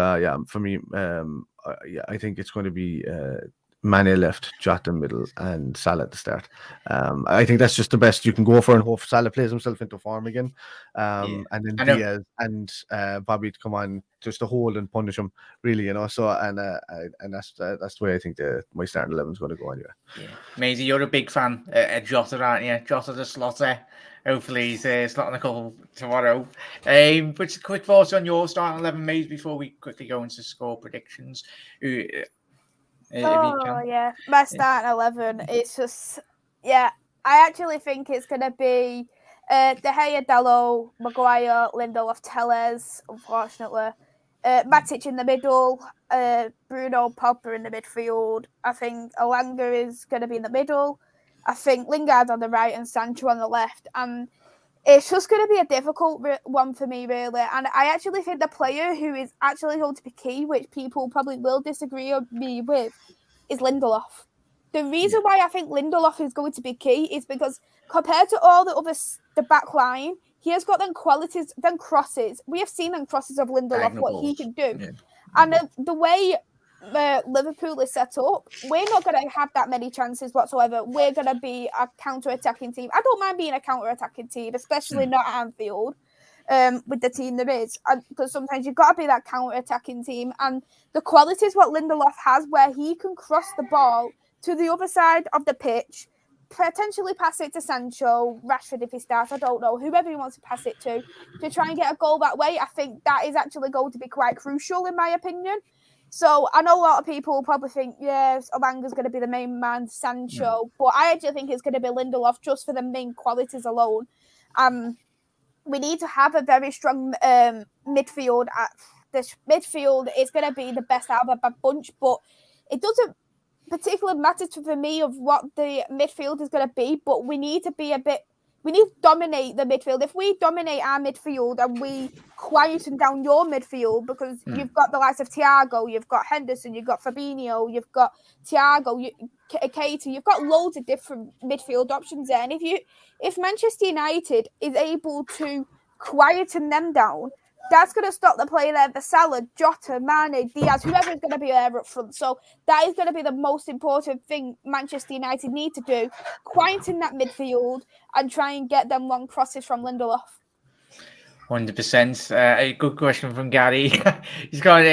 for me, I think it's going to be Mane left, Jota middle, and Salah at the start. I think that's just the best you can go for, and hope Salah plays himself into form again. And then Diaz and Bobby to come on just to hold and punish him, really, So and that's the way I think my starting 11 is going to go anyway. Yeah, Maisie, you're a big fan of Jota, aren't you? Jota the slotter. Hopefully he's slotting a couple tomorrow. But quick thoughts on your starting 11, Maisie, before we quickly go into score predictions. My starting 11 is just, I actually think it's going to be De Gea, Dalot, Maguire, Lindelof, Telles, unfortunately. Matic in the middle, Bruno, Pogba in the midfield. I think Elanga is going to be in the middle. I think Lingard on the right and Sancho on the left. And it's just going to be a difficult one for me, really. And I actually think the player who is actually going to be key, which people probably will disagree with me with, is Lindelof. The reason why I think Lindelof is going to be key is because compared to all the others, the back line, he has got them qualities, them crosses. We have seen them crosses of Lindelof, what he can do. Yeah. And the way Liverpool is set up, we're not going to have that many chances whatsoever. We're going to be a counter-attacking team. I don't mind being a counter-attacking team, especially not at Anfield, with the team there is. Because sometimes you've got to be that counter-attacking team. And the qualities what Lindelof has, where he can cross the ball to the other side of the pitch, potentially pass it to Sancho, Rashford if he starts, I don't know, whoever he wants to pass it to try and get a goal that way. I think that is actually going to be quite crucial in my opinion. So I know a lot of people will probably think, yes, Olanga's going to be the main man, Sancho, but I actually think it's going to be Lindelof just for the main qualities alone. We need to have a very strong midfield. This midfield is going to be the best out of a bunch, but it doesn't particularly matter for me of what the midfield is going to be, but we need to be we need to dominate the midfield. If we dominate our midfield and we quieten down your midfield, because you've got the likes of Thiago, you've got Henderson, you've got Fabinho, you've got Thiago, Keita, you've got loads of different midfield options there. And if Manchester United is able to quieten them down, that's going to stop the play there. The Salah, Jota, Mane, Diaz, whoever's going to be there up front. So that is going to be the most important thing Manchester United need to do. Quieten that midfield and try and get them long crosses from Lindelof. 100%. A good question from Gary. He's got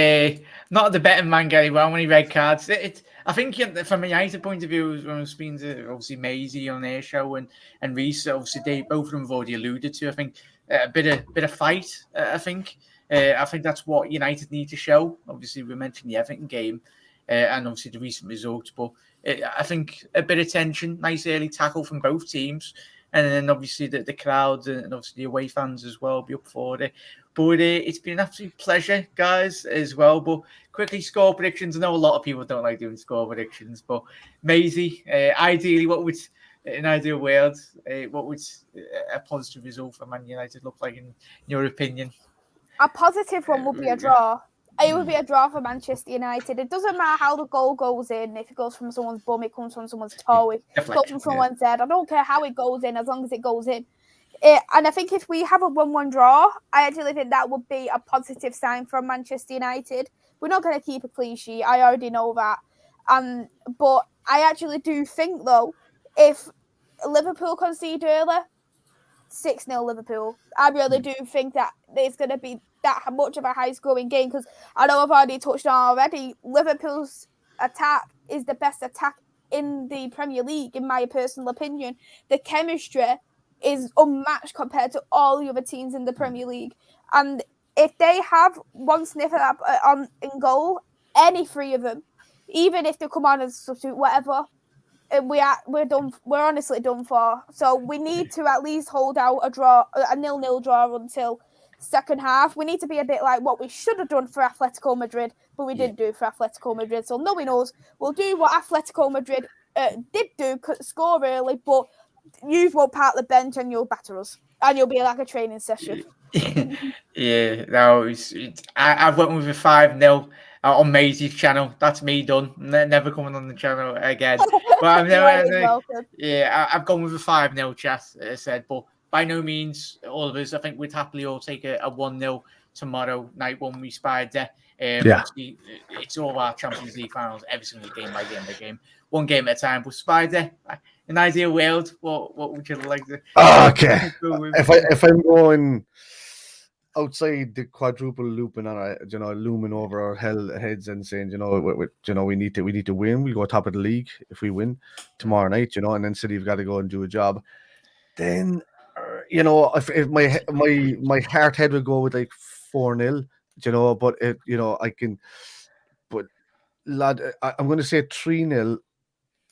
not the betting man, Gary. Well, many red cards. I think from a United point of view, when I was speaking to obviously Maisie on their show and Reece, obviously both of them have already alluded to. I think a bit of fight. I think that's what United need to show. Obviously, we mentioned the Everton game and obviously the recent results, but I think a bit of tension, nice early tackle from both teams. And then obviously the crowd and obviously the away fans as well be up for it. But it's been an absolute pleasure, guys, as well. But quickly, score predictions. I know a lot of people don't like doing score predictions, but Maisie, ideally, what would, in an ideal world, what would a positive result for Man United look like in your opinion? A positive one would be a draw. It would be a draw for Manchester United. It doesn't matter how the goal goes in. If it goes from someone's bum, it comes from someone's toe. If it goes from someone's head. I don't care how it goes in, as long as it goes in. And I think if we have a 1-1 draw, I actually think that would be a positive sign from Manchester United. We're not going to keep a clean sheet. I already know that. But I actually do think, though, if Liverpool concede early, 6-0 Liverpool. I really do think that there's going to be that much of a high-scoring game, because I know I've already touched on already, Liverpool's attack is the best attack in the Premier League, in my personal opinion. The chemistry is unmatched compared to all the other teams in the Premier League. And if they have one sniff at that in goal, any three of them, even if they come on as substitute, whatever, we're done. We're honestly done for. So we need to at least hold out a 0-0 draw until second half. We need to be a bit like what we should have done for Atletico Madrid, but we didn't do for Atletico Madrid. So nobody knows. We'll do what Atletico Madrid did do, score early, but you won't part the bench and you'll batter us, and you'll be like a training session. Yeah, no, I've went with a 5-0 on Maisie's channel. That's me done. Never coming on the channel again. But I've I've gone with a 5-0 chat, I said, but by no means all of us. I think we'd happily all take a 1-0 tomorrow night when we Spider. Obviously, it's all our Champions League finals, every single game by the end of the game, one game at a time. But Spider, in ideal world, what would you like to? Okay, if I'm going outside the quadruple looping on looming over our heads and saying, we need to win. We go top of the league if we win tomorrow night, and then City have got to go and do a job. Then, if my head would go with like 4-0, but I can, but lad, I'm going to say 3-0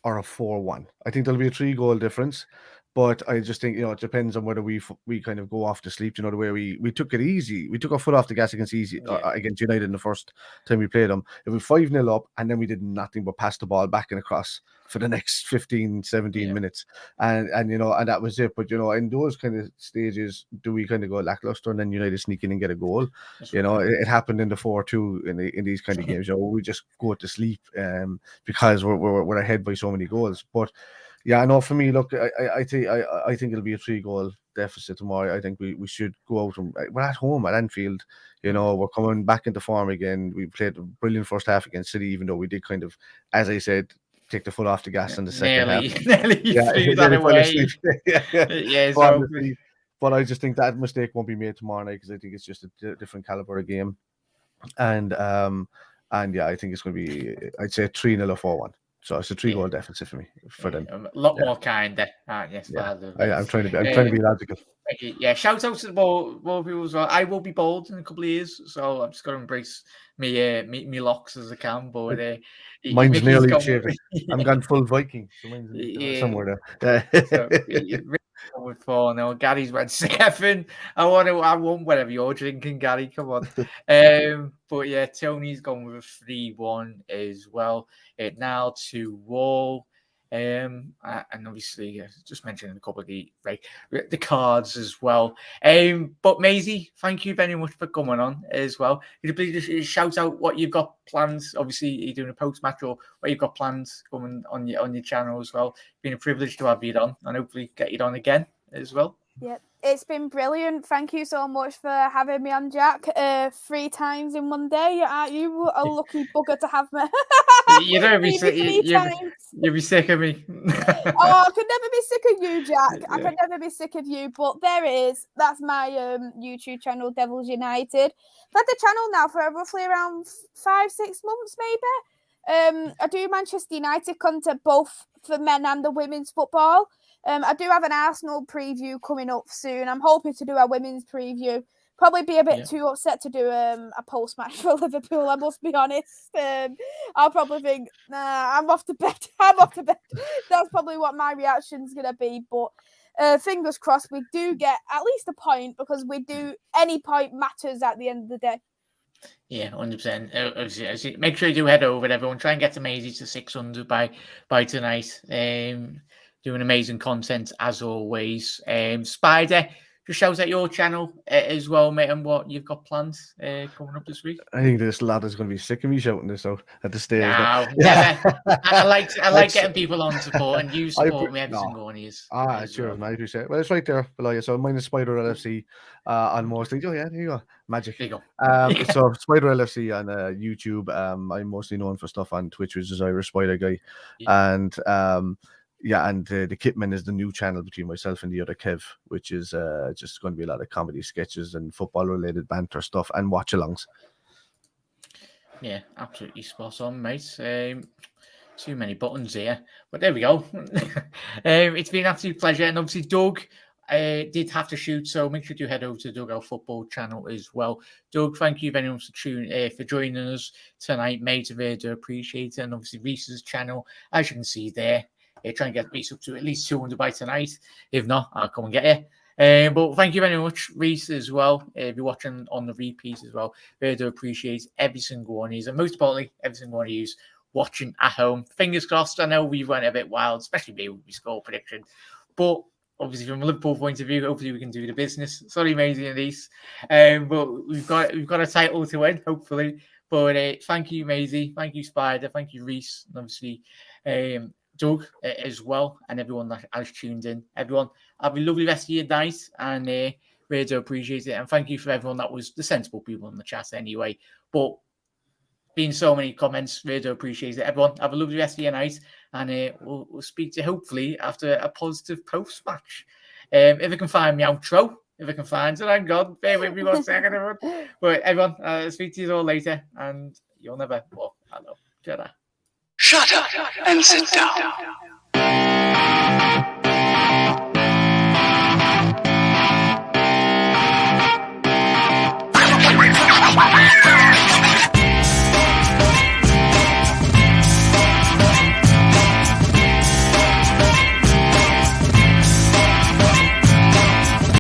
or a 4-1. I think there'll be a 3-goal difference. But I just think, it depends on whether we kind of go off to sleep, the way we took it easy. We took our foot off the gas against United in the first time we played them. It was 5-0 up, and then we did nothing but pass the ball back and across for the next 15, 17 minutes. And that was it. But, in those kind of stages, do we kind of go lackluster and then United sneak in and get a goal? It happened in the 4-2 in these kind of games. We just go to sleep because we're ahead by so many goals. But yeah, I know. For me, look, I think it'll be a 3-goal deficit tomorrow. I think we should go out and we're at home at Anfield. We're coming back into form again. We played a brilliant first half against City, even though we did kind of, as I said, take the foot off the gas in the second half. Nearly that away. But I just think that mistake won't be made tomorrow night, because I think it's just a different caliber of game. And yeah, I think it's going to be, I'd say 3-0 or 4-1. So it's a 3-goal deficit for me for them. A lot more kinder, aren't you? Yeah, I'm trying to be logical. Thank you. Yeah, shout out to the ball people as well. I will be bald in a couple of years, so I'm just going to embrace me locks as I can. But mine's nearly shaven. I'm gone full Viking, so mine's somewhere there. Yeah. So with 4-0. Gary's went 7. I want whatever you're drinking, Gary. Come on. But yeah, Tony's gone with a 3-1 as well. Now to Wall. And obviously, just mentioning a couple of the cards as well. But Maisie, thank you very much for coming on as well. Could you please just shout out what you've got plans? Obviously, you're doing a post match, or what you've got plans coming on your channel as well. It's been a privilege to have you on, and hopefully get you on again as well. Yep, it's been brilliant. Thank you so much for having me on, Jack. 3 times in one day. Aren't you a lucky bugger to have me? You don't be sick. You'll be sick of me. I could never be sick of you, Jack. I could never be sick of you. But there it is. That's my YouTube channel, Devils United. I've had the channel now for roughly around 5-6 months, maybe. I do Manchester United content both for men and the women's football. I do have an Arsenal preview coming up soon. I'm hoping to do a women's preview. Probably be a bit too upset to do a post-match for Liverpool, I must be honest. I'll probably think, nah, I'm off to bed. That's probably what my reaction's going to be. But fingers crossed we do get at least a point, because any point matters at the end of the day. Yeah, 100%. Make sure you do head over, everyone. Try and get to Maisie to 600 by tonight. Doing amazing content as always. Spider, just shout out your channel as well, mate, and what you've got planned coming up this week. I think this lad is going to be sick of me shouting this out at the stage. No, never. I like getting people on support, and you support me every single one of you. Sure, I appreciate it. Well, it's right there below you. So mine is Spider LFC on most things. Oh yeah, there you go, magic. There you go. So Spider LFC on YouTube. I'm mostly known for stuff on Twitch, which is Irish Spider Guy, and the Kitman is the new channel between myself and the other Kev, which is just going to be a lot of comedy sketches and football-related banter stuff and watch-alongs. Yeah, absolutely spot on, mate. Too many buttons here, but there we go. It's been an absolute pleasure, and obviously Doug did have to shoot, so make sure you head over to Doug Our Football channel as well. Doug, thank you very much for joining us tonight, mate. I really do appreciate it, and obviously Reece's channel, as you can see there. Try and get Reece up to at least 200 by tonight. If not, I'll come and get you. But thank you very much, Reece, as well. If you're watching on the repeat as well, really do appreciate every single one of you, and most importantly, every single one of you watching at home. Fingers crossed. I know we went a bit wild, especially me with my score prediction, but obviously from a Liverpool point of view, hopefully we can do the business. Sorry, Maisie and Reece, but we've got a title to win, hopefully. But thank you, Maisie. Thank you, Spider. Thank you, Reece, and obviously. Doug as well, and everyone that has tuned in. Everyone, have a lovely rest of your night, and really do appreciate it. And thank you for everyone that was the sensible people in the chat anyway. But being so many comments, really do appreciate it. Everyone, have a lovely rest of your night, and we'll speak to you hopefully after a positive post match. If I can find my outro, if I can find it, thank God. Bear with me 1 second, everyone. But everyone, I'll speak to you all later, and you'll never walk alone. Ta-da. Shut up and sit down.